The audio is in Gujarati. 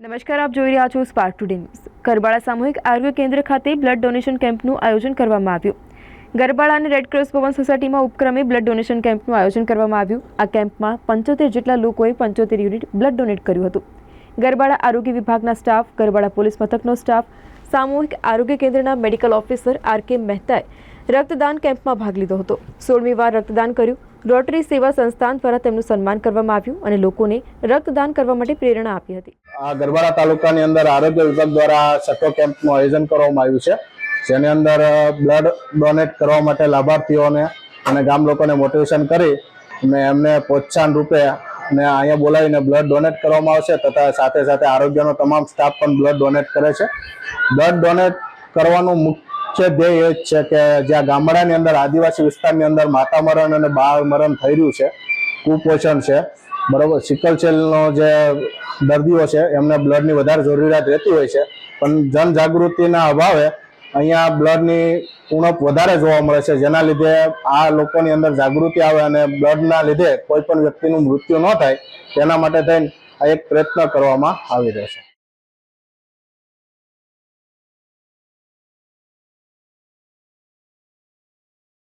નમસ્કાર, આપ જોઈ રહ્યા છો સ્પાર્ક ટુડે ન્યૂઝ। ગરબાડા સામૂહિક આરોગ્ય કેન્દ્ર ખાતે બ્લડ ડોનેશન કેમ્પનું આયોજન કરવામાં આવ્યું। ગરબાડા અને રેડ ક્રોસ ભવન સોસાયટીમાં ઉપક્રમે બ્લડ ડોનેશન કેમ્પનું આયોજન કરવામાં આવ્યું। આ કેમ્પમાં 75 જેટલા લોકોએ 75 યુનિટ બ્લડ ડોનેટ કર્યું હતું। ગરબાડા આરોગ્ય વિભાગના સ્ટાફ, ગરબાડા પોલીસ મથકનો સ્ટાફ, સામૂહિક આરોગ્ય કેન્દ્રના મેડિકલ ઓફિસર આર.કે. મહેતાએ રક્તદાન કેમ્પમાં ભાગ લીધો હતો। 16મી વાર રક્તદાન કર્યું। રોટરી સેવા સંસ્થાન દ્વારા તેમનું સન્માન કરવામાં આવ્યું અને લોકોને રક્તદાન કરવા માટે પ્રેરણા આપી હતી। આ ગરબાડા તાલુકાની અંદર આરોગ્ય વિભાગ દ્વારા છઠ્ઠો કેમ્પનું આયોજન કરવામાં આવ્યું છે, જેની અંદર બ્લડ ડોનેટ કરવા માટે લાભાર્થીઓને અને ગામ લોકોને મોટિવેશન કરી અને એમને પ્રોત્સાહન રૂપે અને અહીંયા બોલાવીને બ્લડ ડોનેટ કરવામાં આવશે તથા સાથે સાથે આરોગ્યનો તમામ સ્ટાફ પણ બ્લડ ડોનેટ કરે છે। બ્લડ ડોનેટ કરવાનું મુખ્ય ધ્યેય એ જ છે કે જ્યાં ગામડાની અંદર આદિવાસી વિસ્તારની અંદર માતા મરણ અને બાળ મરણ થઈ રહ્યું છે, કુપોષણ છે, બરાબર, સિકલ સેલનો જે દર્દીઓ છે એમને બ્લડની વધારે જરૂરિયાત રહેતી હોય છે, પણ જનજાગૃતિના અભાવે અહીંયા બ્લડની ઉણપ વધારે જોવા મળે છે, જેના લીધે આ લોકોની અંદર જાગૃતિ આવે અને બ્લડના લીધે કોઈ પણ વ્યક્તિનું મૃત્યુ ન થાય તેના માટે થઈને આ એક પ્રયત્ન કરવામાં આવી રહ્યો છે।